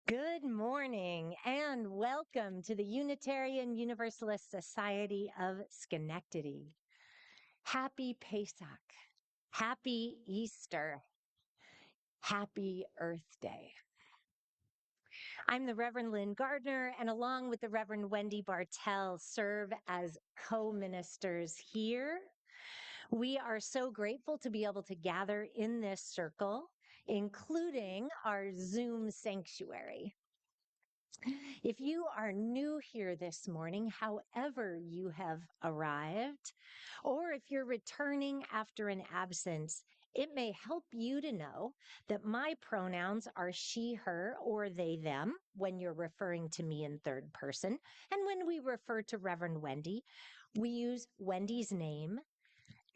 Good morning and welcome to the Unitarian Universalist Society of Schenectady. Happy Pesach. Happy Easter. Happy Earth Day. I'm the Reverend Lynn Gardner, and along with the Reverend Wendy Bartell, serve as co-ministers here. We are so grateful to be able to gather in this circle, including our Zoom sanctuary. If you are new here this morning, however you have arrived, or if you're returning after an absence, it may help you to know that my pronouns are she, her, or they, them when you're referring to me in third person. And when we refer to Reverend Wendy, we use Wendy's name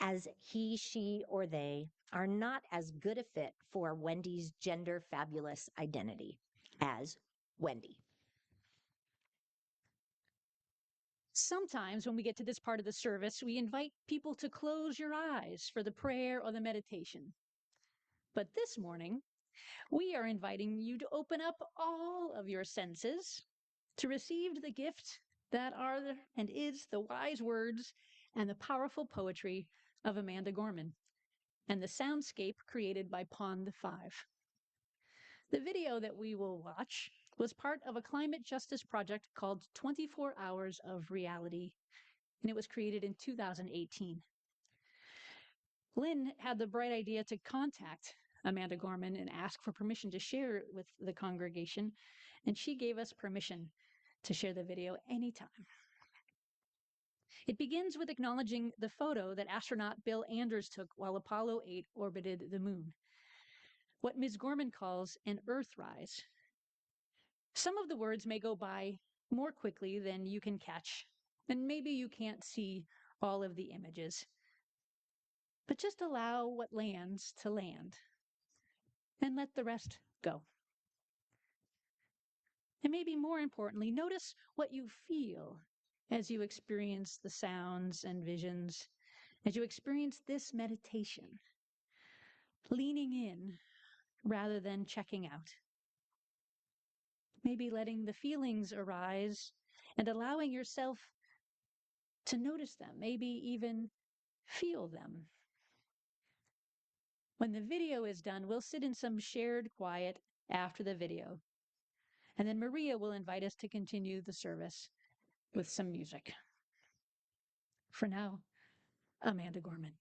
as he, she, or they are not as good a fit for Wendy's gender fabulous identity as Wendy. Sometimes when we get to this part of the service, we invite people to close your eyes for the prayer or the meditation. But this morning, we are inviting you to open up all of your senses to receive the gift that are and is the wise words and the powerful poetry of Amanda Gorman and the soundscape created by Pond 5. The video that we will watch was part of a climate justice project called 24 Hours of Reality, and it was created in 2018. Lynn had the bright idea to contact Amanda Gorman and ask for permission to share it with the congregation, and she gave us permission to share the video anytime. It begins with acknowledging the photo that astronaut Bill Anders took while Apollo 8 orbited the moon, what Ms. Gorman calls an Earthrise. Some of the words may go by more quickly than you can catch, and maybe you can't see all of the images. But just allow what lands to land and let the rest go. And maybe more importantly, notice what you feel as you experience the sounds and visions, as you experience this meditation, leaning in rather than checking out. Maybe letting the feelings arise and allowing yourself to notice them, maybe even feel them. When the video is done, we'll sit in some shared quiet after the video. And then Maria will invite us to continue the service with some music. For now, Amanda Gorman.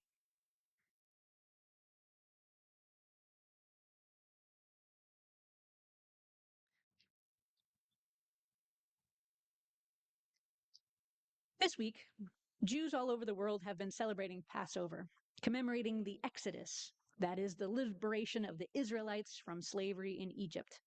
This week, Jews all over the world have been celebrating Passover, commemorating the Exodus, that is, the liberation of the Israelites from slavery in Egypt.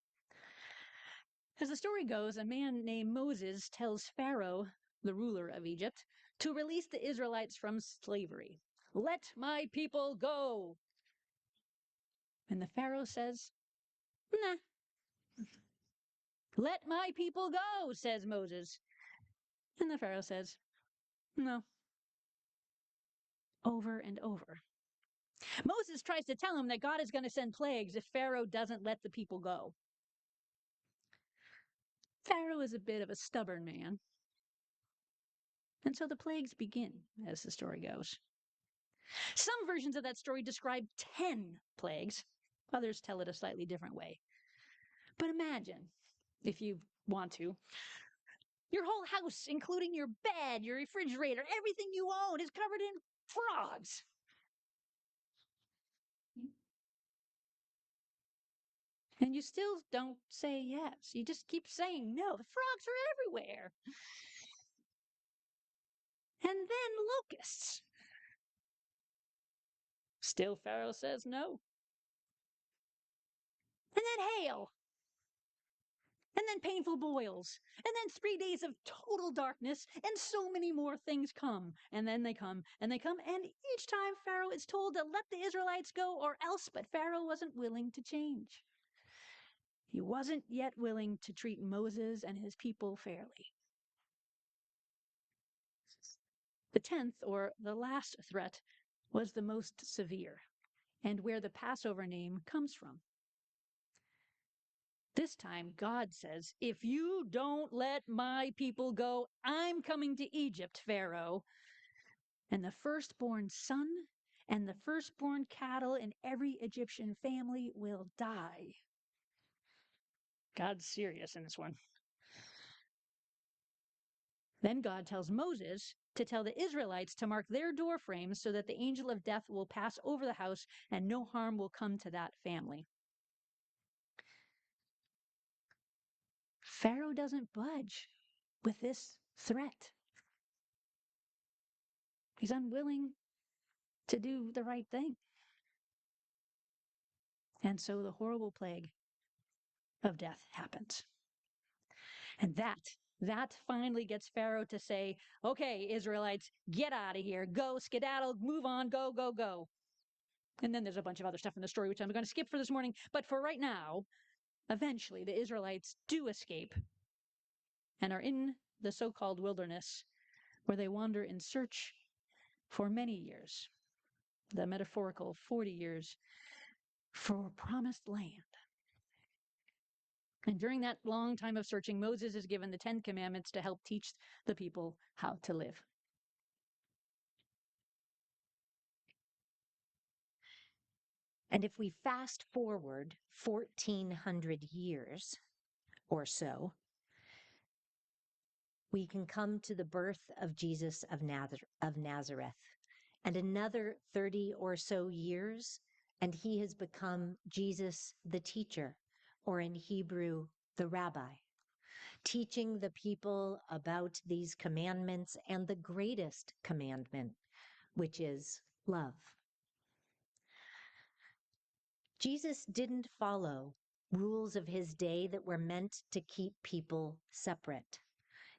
As the story goes, a man named Moses tells Pharaoh, the ruler of Egypt, to release the Israelites from slavery. Let my people go. And the Pharaoh says, nah. Let my people go, says Moses. And the Pharaoh says, no. Over and over. Moses tries to tell him that God is going to send plagues if Pharaoh doesn't let the people go. Pharaoh is a bit of a stubborn man. And so the plagues begin, as the story goes. Some versions of that story describe 10 plagues. Others tell it a slightly different way. But imagine, if you want to, your whole house, including your bed, your refrigerator, everything you own is covered in frogs. And you still don't say yes. You just keep saying no. The frogs are everywhere. And then locusts. Still Pharaoh says no. And then hail. And then painful boils. And then 3 days of total darkness. And so many more things come. And then they come. And they come. And each time Pharaoh is told to let the Israelites go or else. But Pharaoh wasn't willing to change. He wasn't yet willing to treat Moses and his people fairly. The 10th, or the last threat, was the most severe, and where the Passover name comes from. This time, God says, if you don't let my people go, I'm coming to Egypt, Pharaoh. And the firstborn son and the firstborn cattle in every Egyptian family will die. God's serious in this one. Then God tells Moses to tell the Israelites to mark their door frames so that the angel of death will pass over the house and no harm will come to that family. Pharaoh doesn't budge with this threat. He's unwilling to do the right thing. And so the horrible plague of death happens. And that finally gets Pharaoh to say, okay, Israelites, get out of here, go, skedaddle, move on, go, go, go. And then there's a bunch of other stuff in the story, which I'm going to skip for this morning. But for right now, eventually the Israelites do escape and are in the so-called wilderness where they wander in search for many years, the metaphorical 40 years for promised land. And during that long time of searching, Moses is given the 10 Commandments to help teach the people how to live. And if we fast forward 1400 years or so, we can come to the birth of Jesus of Nazareth. And another 30 or so years, and he has become Jesus the teacher, or in Hebrew, the rabbi, teaching the people about these commandments and the greatest commandment, which is love. Jesus didn't follow rules of his day that were meant to keep people separate.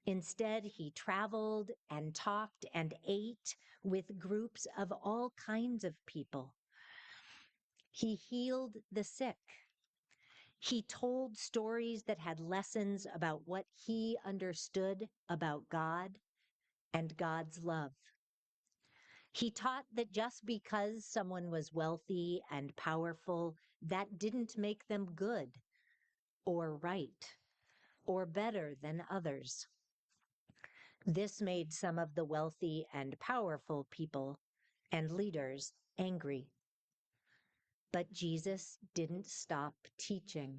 Instead, he traveled and talked and ate with groups of all kinds of people. He healed the sick. He told stories that had lessons about what he understood about God and God's love. He taught that just because someone was wealthy and powerful, that didn't make them good or right or better than others. This made some of the wealthy and powerful people and leaders angry. But Jesus didn't stop teaching.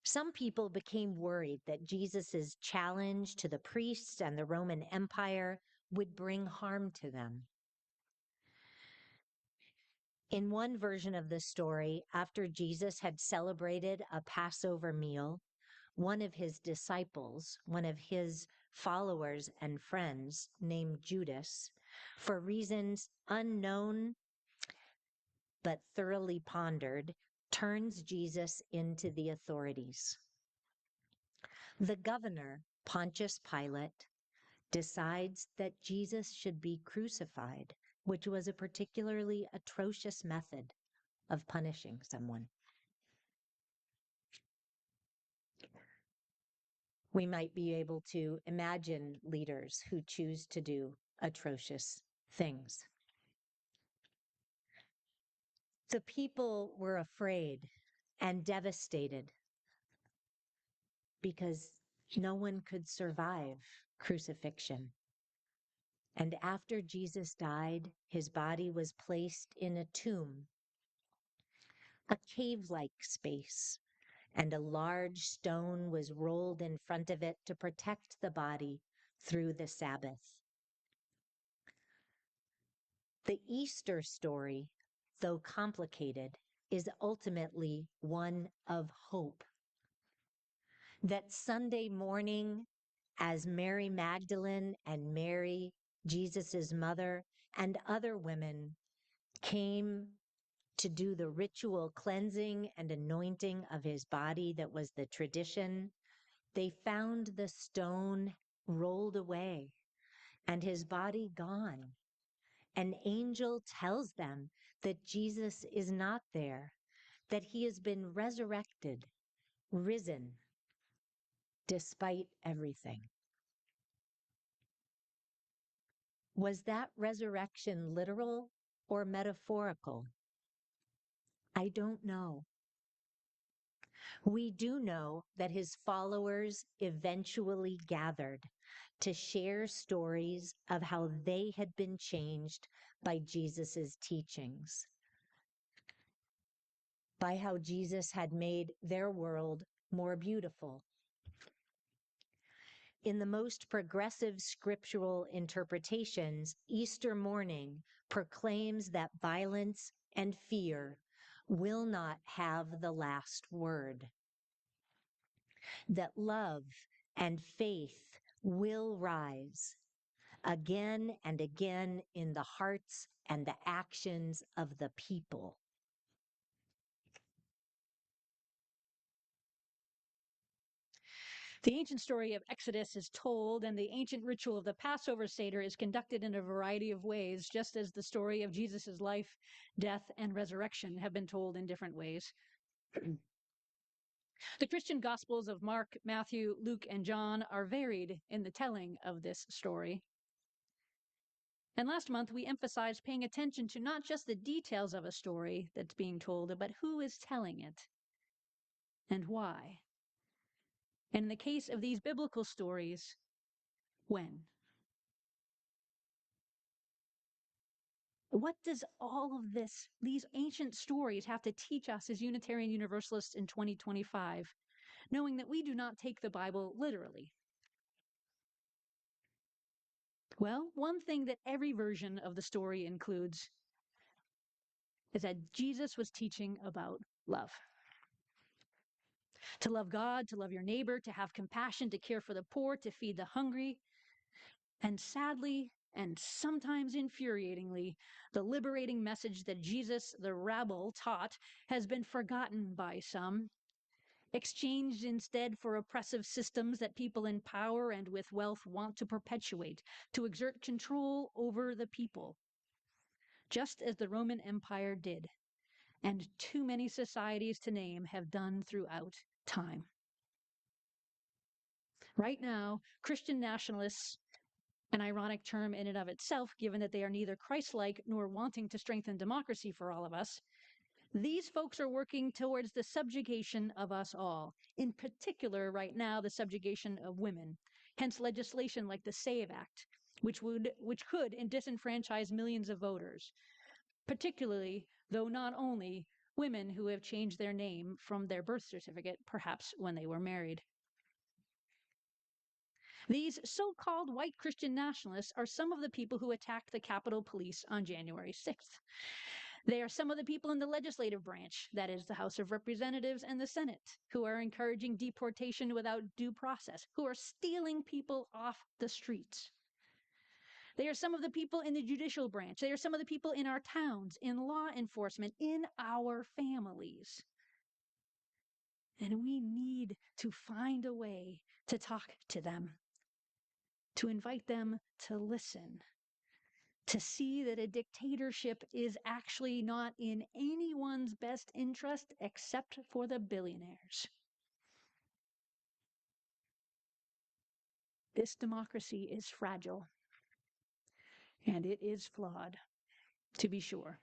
Some people became worried that Jesus's challenge to the priests and the Roman Empire would bring harm to them. In one version of the story, after Jesus had celebrated a Passover meal, one of his disciples, one of his followers and friends named Judas, for reasons unknown but thoroughly pondered, turns Jesus into the authorities. The governor, Pontius Pilate, decides that Jesus should be crucified, which was a particularly atrocious method of punishing someone. We might be able to imagine leaders who choose to do atrocious things. The people were afraid and devastated because no one could survive crucifixion. And after Jesus died, his body was placed in a tomb, a cave-like space, and a large stone was rolled in front of it to protect the body through the Sabbath. The Easter story, though complicated, is ultimately one of hope. That Sunday morning, as Mary Magdalene and Mary, Jesus's mother, and other women came to do the ritual cleansing and anointing of his body that was the tradition, they found the stone rolled away and his body gone. An angel tells them that Jesus is not there, that he has been resurrected, risen, despite everything. Was that resurrection literal or metaphorical? I don't know. We do know that his followers eventually gathered to share stories of how they had been changed by Jesus's teachings, by how Jesus had made their world more beautiful. In the most progressive scriptural interpretations, Easter morning proclaims that violence and fear will not have the last word, that love and faith will rise again and again in the hearts and the actions of the people. The ancient story of Exodus is told, and the ancient ritual of the Passover Seder is conducted in a variety of ways, just as the story of Jesus' life, death, and resurrection have been told in different ways. The Christian Gospels of Mark, Matthew, Luke, and John are varied in the telling of this story. And last month, we emphasized paying attention to not just the details of a story that's being told, but who is telling it and why. And in the case of these biblical stories, when? What does all of this, these ancient stories, have to teach us as Unitarian Universalists in 2025, knowing that we do not take the Bible literally? Well, one thing that every version of the story includes is that Jesus was teaching about love. To love God, to love your neighbor, to have compassion, to care for the poor, to feed the hungry. And sadly, and sometimes infuriatingly, the liberating message that Jesus, the rabble, taught has been forgotten by some, exchanged instead for oppressive systems that people in power and with wealth want to perpetuate, to exert control over the people, just as the Roman Empire did, and too many societies to name have done throughout time. Right now, Christian nationalists, an ironic term in and of itself, given that they are neither Christ-like nor wanting to strengthen democracy for all of us, these folks are working towards the subjugation of us all. In particular, right now, the subjugation of women. Hence legislation like the SAVE Act, which could disenfranchise millions of voters, particularly, though not only, women who have changed their name from their birth certificate, perhaps when they were married. These so-called white Christian nationalists are some of the people who attacked the Capitol Police on January 6th. They are some of the people in the legislative branch, that is the House of Representatives and the Senate, who are encouraging deportation without due process, who are stealing people off the streets. They are some of the people in the judicial branch. They are some of the people in our towns, in law enforcement, in our families. And we need to find a way to talk to them, to invite them to listen, to see that a dictatorship is actually not in anyone's best interest except for the billionaires. This democracy is fragile, and it is flawed, to be sure.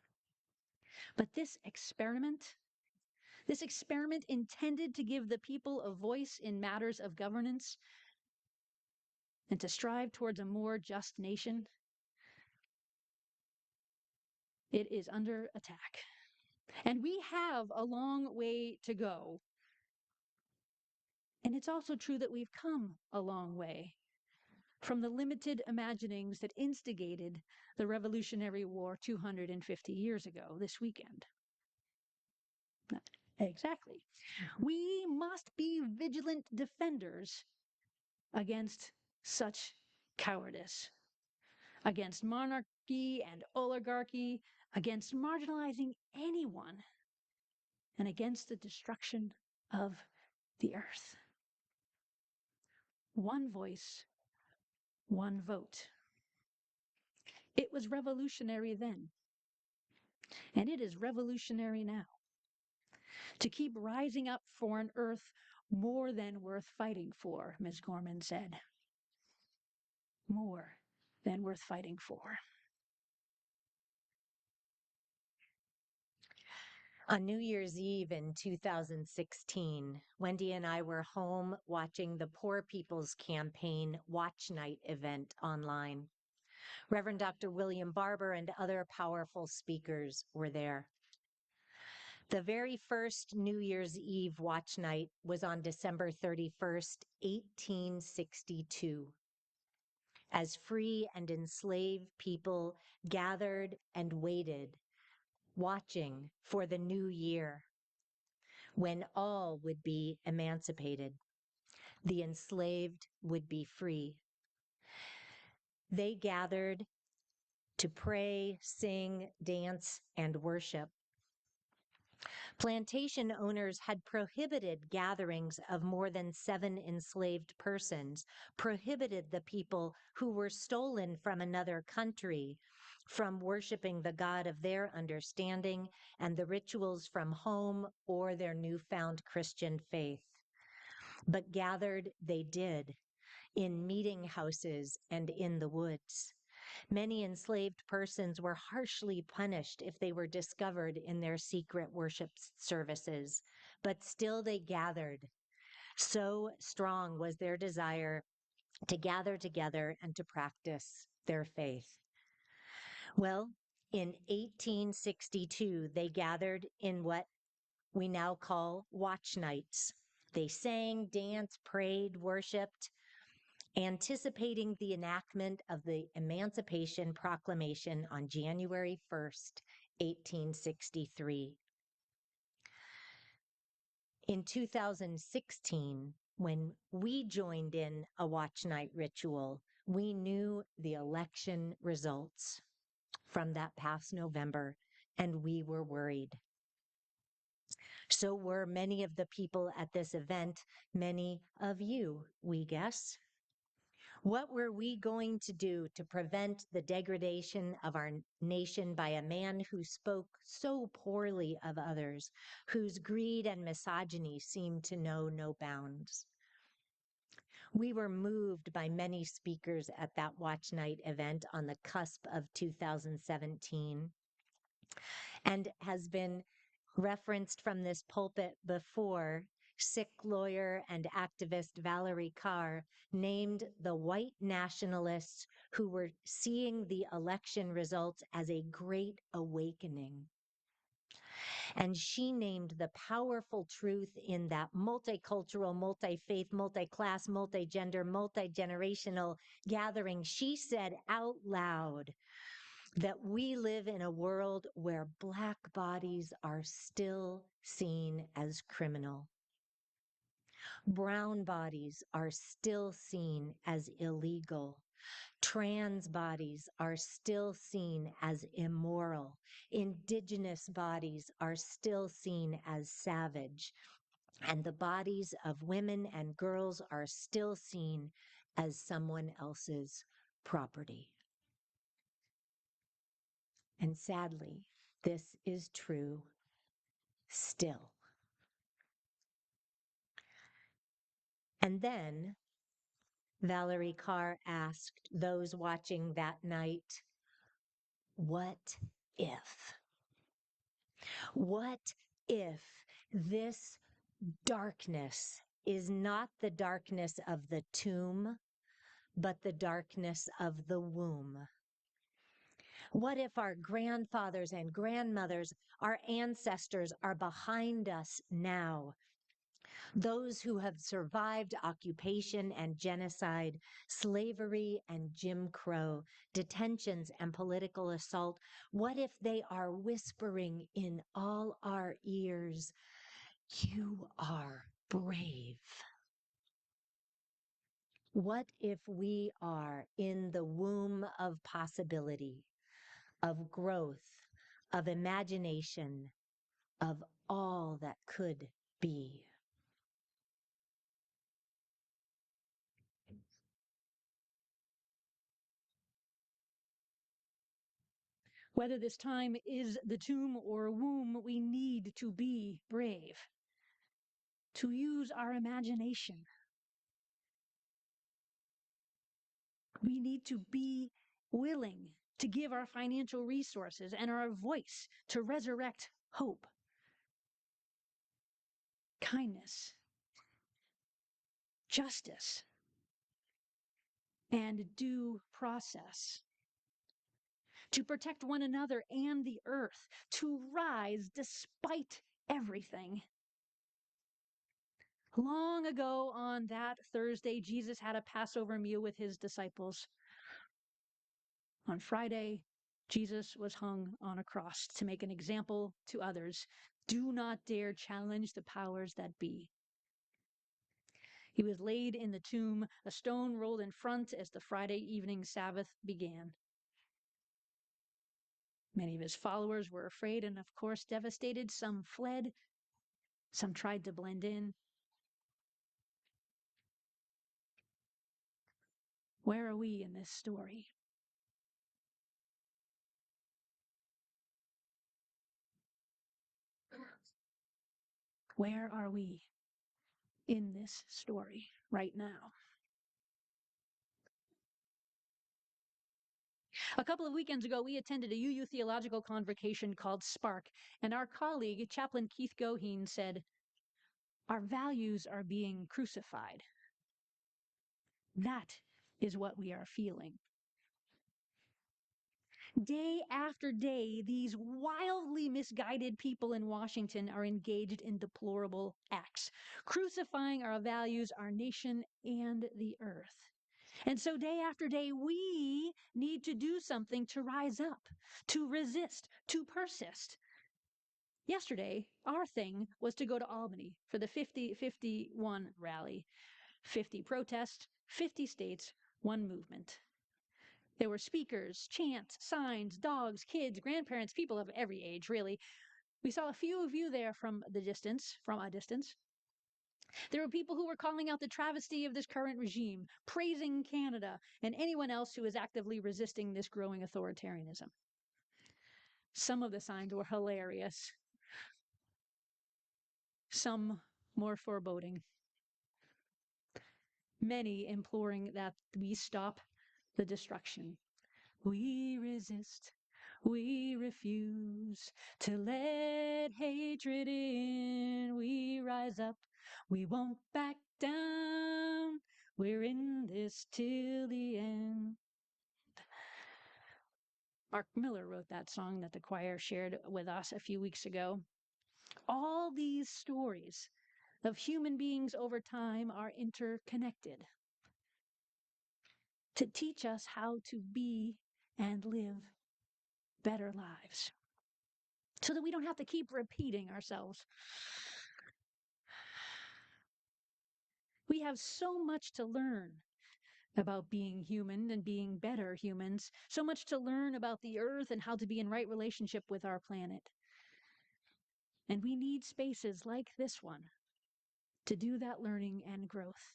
But this experiment intended to give the people a voice in matters of governance and to strive towards a more just nation, it is under attack. And we have a long way to go. And it's also true that we've come a long way from the limited imaginings that instigated the Revolutionary War 250 years ago this weekend. Exactly. We must be vigilant defenders against such cowardice, against monarchy and oligarchy, against marginalizing anyone, and against the destruction of the earth. One voice, one vote. It was revolutionary then, and it is revolutionary now. To keep rising up for an earth more than worth fighting for, Ms. Gorman said. More than worth fighting for. On New Year's Eve in 2016, Wendy and I were home watching the Poor People's Campaign Watch Night event online. Reverend Dr. William Barber and other powerful speakers were there. The very first New Year's Eve watch night was on December 31st, 1862. As free and enslaved people gathered and waited, watching for the new year, when all would be emancipated, the enslaved would be free. They gathered to pray, sing, dance, and worship. Plantation owners had prohibited gatherings of more than 7 enslaved persons, prohibited the people who were stolen from another country from worshiping the God of their understanding and the rituals from home or their newfound Christian faith. But gathered they did in meeting houses and in the woods. Many enslaved persons were harshly punished if they were discovered in their secret worship services, but still they gathered. So strong was their desire to gather together and to practice their faith. Well, in 1862, they gathered in what we now call watch nights. They sang, danced, prayed, worshiped, anticipating the enactment of the Emancipation Proclamation on January 1st, 1863. In 2016, when we joined in a watch night ritual, we knew the election results from that past November, and we were worried. So were many of the people at this event, many of you, we guess. What were we going to do to prevent the degradation of our nation by a man who spoke so poorly of others, whose greed and misogyny seemed to know no bounds? We were moved by many speakers at that watch night event on the cusp of 2017, and has been referenced from this pulpit before. Sikh lawyer and activist Valerie Carr named the white nationalists who were seeing the election results as a great awakening. And she named the powerful truth in that multicultural, multi-faith, multi-class, multi-gender, multi-generational gathering. She said out loud that we live in a world where Black bodies are still seen as criminal. Brown bodies are still seen as illegal. Trans bodies are still seen as immoral. Indigenous bodies are still seen as savage. And the bodies of women and girls are still seen as someone else's property. And sadly, this is true still. And then Valerie Carr asked those watching that night, what if? What if this darkness is not the darkness of the tomb, but the darkness of the womb? What if our grandfathers and grandmothers, our ancestors are behind us now? Those who have survived occupation and genocide, slavery and Jim Crow, detentions and political assault, what if they are whispering in all our ears, you are brave? What if we are in the womb of possibility, of growth, of imagination, of all that could be? Whether this time is the tomb or womb, we need to be brave, to use our imagination. We need to be willing to give our financial resources and our voice to resurrect hope. kindness, justice, and due process, to protect one another and the earth, to rise despite everything. Long ago on that Thursday, Jesus had a Passover meal with his disciples. On Friday, Jesus was hung on a cross to make an example to others. Do not dare challenge the powers that be. He was laid in the tomb, a stone rolled in front as the Friday evening Sabbath began. Many of his followers were afraid and, of course, devastated. Some fled, some tried to blend in. Where are we in this story? Where are we in this story right now? A couple of weekends ago, we attended a UU theological convocation called Spark, and our colleague, Chaplain Keith Goheen, said, "Our values are being crucified." That is what we are feeling. Day after day, these wildly misguided people in Washington are engaged in deplorable acts, crucifying our values, our nation, and the earth. And so day after day, we need to do something to rise up, to resist, to persist. Yesterday, our thing was to go to Albany for the 50-51 rally. 50 protests, 50 states, one movement. There were speakers, chants, signs, dogs, kids, grandparents, people of every age, really. We saw a few of you there from a distance. There were people who were calling out the travesty of this current regime, praising Canada, and anyone else who is actively resisting this growing authoritarianism. Some of the signs were hilarious, some more foreboding. Many imploring that we stop the destruction. We resist. We refuse to let hatred in. We rise up. We won't back down. We're in this till the end. Mark Miller wrote that song that the choir shared with us a few weeks ago. All these stories of human beings over time are interconnected to teach us how to be and live better lives so that we don't have to keep repeating ourselves. We have so much to learn about being human and being better humans, so much to learn about the earth and how to be in right relationship with our planet. And we need spaces like this one to do that learning and growth.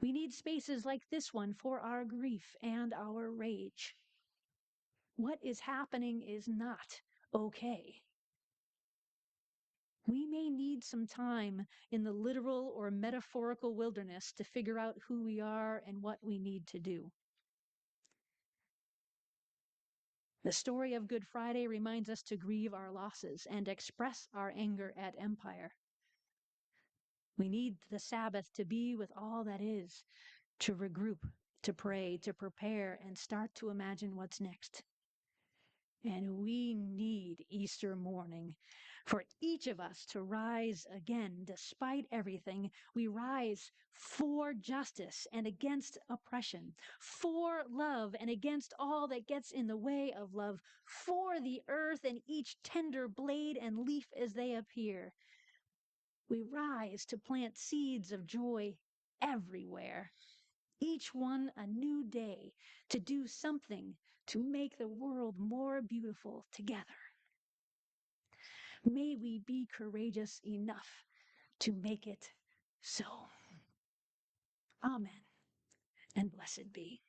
We need spaces like this one for our grief and our rage. What is happening is not okay. We may need some time in the literal or metaphorical wilderness to figure out who we are and what we need to do. The story of Good Friday reminds us to grieve our losses and express our anger at empire. We need the Sabbath to be with all that is, to regroup, to pray, to prepare, and start to imagine what's next. And we need Easter morning for each of us to rise again. Despite everything, we rise for justice and against oppression, for love and against all that gets in the way of love, for the earth and each tender blade and leaf as they appear. We rise to plant seeds of joy everywhere. Each one a new day to do something to make the world more beautiful together. May we be courageous enough to make it so. Amen, and blessed be.